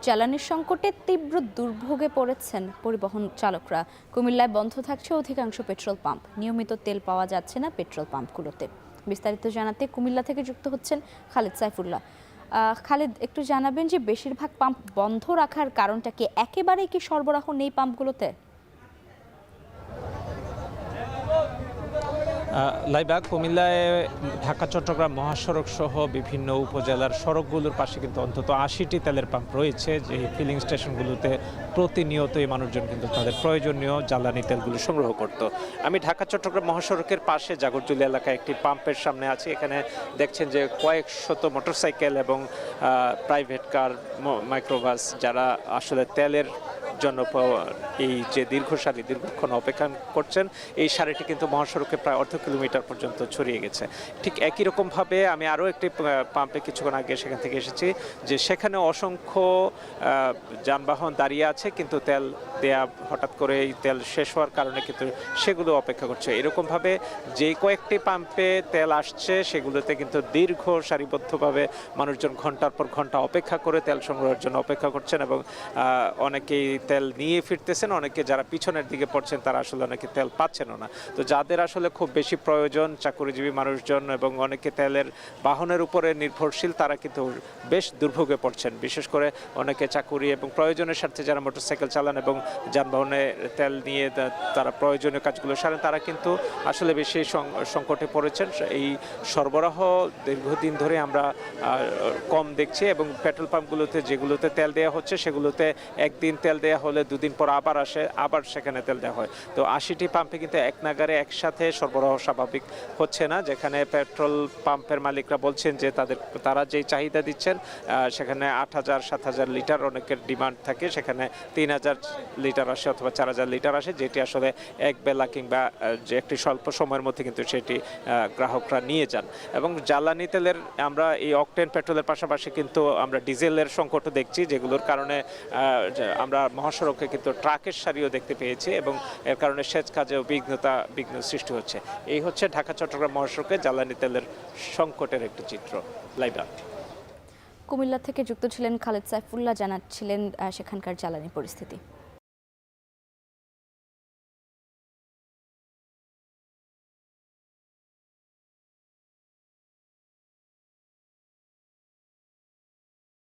জ্বালানির সংকটে তীব্র দুর্ভোগে পড়েছেন পরিবহন চালকরা। কুমিল্লায় বন্ধ থাকছে অধিকাংশ পেট্রোল পাম্প, নিয়মিত তেল পাওয়া যাচ্ছে না পেট্রোল পাম্পগুলোতে। বিস্তারিত জানাতে কুমিল্লা থেকে যুক্ত হচ্ছেন খালেদ সাইফুল্লাহ। খালেদ, একটু জানাবেন যে বেশিরভাগ পাম্প বন্ধ রাখার কারণটা কি? একেবারেই কি সরবরাহ নেই পাম্পগুলোতে? লাইবা, কুমিল্লায় ঢাকা চট্টগ্রাম মহাসড়ক সহ বিভিন্ন উপজেলার সড়কগুলোর পাশে কিন্তু অন্তত ৮০টি তেলের পাম্প রয়েছে, যে ফিলিং স্টেশনগুলোতে প্রতিনিয়তই মানুষজন কিন্তু তাদের প্রয়োজনীয় জ্বালানি তেলগুলো সংগ্রহ করত। আমি ঢাকা চট্টগ্রাম মহাসড়কের পাশে জাগরজুলি এলাকায় একটি পাম্পের সামনে আছি। এখানে দেখছেন যে কয়েক শত মোটরসাইকেল এবং প্রাইভেট কার, মাইক্রোবাস, যারা আসলে তেলের জন্য এই যে দীর্ঘক্ষণ অপেক্ষা করছেন, এই সারিটি কিন্তু মহাসড়কে প্রায় অর্ধ কিলোমিটার পর্যন্ত ছড়িয়ে গেছে। ঠিক একই রকমভাবে আমি আরও একটি পাম্পে কিছুক্ষণ আগে সেখান থেকে এসেছি, যে সেখানে অসংখ্য যানবাহন দাঁড়িয়ে আছে, কিন্তু তেল দেয়া হঠাৎ করে এই তেল শেষ হওয়ার কারণে কিন্তু সেগুলো অপেক্ষা করছে। এরকমভাবে যে কয়েকটি পাম্পে তেল আসছে সেগুলোতে কিন্তু দীর্ঘ সারিবদ্ধভাবে মানুষজন ঘন্টার পর ঘন্টা অপেক্ষা করে তেল সংগ্রহের জন্য অপেক্ষা করছেন, এবং অনেকেই তেল নিয়ে ফিরতেছেন। অনেকে যারা পিছনের দিকে পড়ছেন তারা আসলে অনেকে তেল পাচ্ছেন না। তো যাদের আসলে খুব বেশি প্রয়োজন, চাকরিজীবী মানুষজন এবং অনেকে তেলের বাহনের উপরে নির্ভরশীল, তারা কিন্তু বেশ দুর্ভোগে পড়ছেন। বিশেষ করে অনেকে চাকুরি এবং প্রয়োজনের স্বার্থে যারা মোটরসাইকেল চালান এবং যানবাহনে তেল নিয়ে তারা প্রয়োজনীয় কাজগুলো সারেন, তারা কিন্তু আসলে বেশি সংকটে পড়েছেন। এই সরবরাহ দীর্ঘদিন ধরে আমরা কম দেখছি, এবং পেট্রোল পাম্পগুলোতে যেগুলোতে তেল দেওয়া হচ্ছে সেগুলোতে একদিন তেল দেওয়া হলে দুদিন পর আবার আসে, আবার সেখানে তেল দেওয়া হয়। তো ৮০টি পাম্পে কিন্তু এক নাগারে একসাথে সরবরাহ স্বাভাবিক হচ্ছে না, যেখানে পেট্রোল পাম্পের মালিকরা বলছেন যে তারা যেই চাহিদা দিচ্ছেন সেখানে ৮,০০০ ৭,০০০ লিটার অনেকের ডিমান্ড থাকে, সেখানে ৩,০০০ লিটার আসে অথবা ৪,০০০ লিটার আসে, যেটি আসলে এক বেলা কিংবা যে একটি স্বল্প সময়ের মধ্যে কিন্তু সেটি গ্রাহকরা নিয়ে যান। এবং জ্বালানি তেলের আমরা এই অকটেন পেট্রোলের পাশাপাশি কিন্তু আমরা ডিজেলের সংকটও দেখছি, যেগুলোর কারণে আমরা মহাসড়কে কিন্তু ট্রাকের সারিও দেখতে পেয়েছি, এবং এর কারণে সেচ কাজেও বিঘ্ন সৃষ্টি হচ্ছে। এই হচ্ছে ঢাকা চট্টগ্রাম মহাসড়কে জ্বালানি তেলের সংকটের একটি চিত্র। লাইবা। কুমিল্লা থেকে যুক্ত ছিলেন খালেদ সাইফুল্লাহ, জানাচ্ছিলেন সেখানকার জ্বালানি পরিস্থিতি।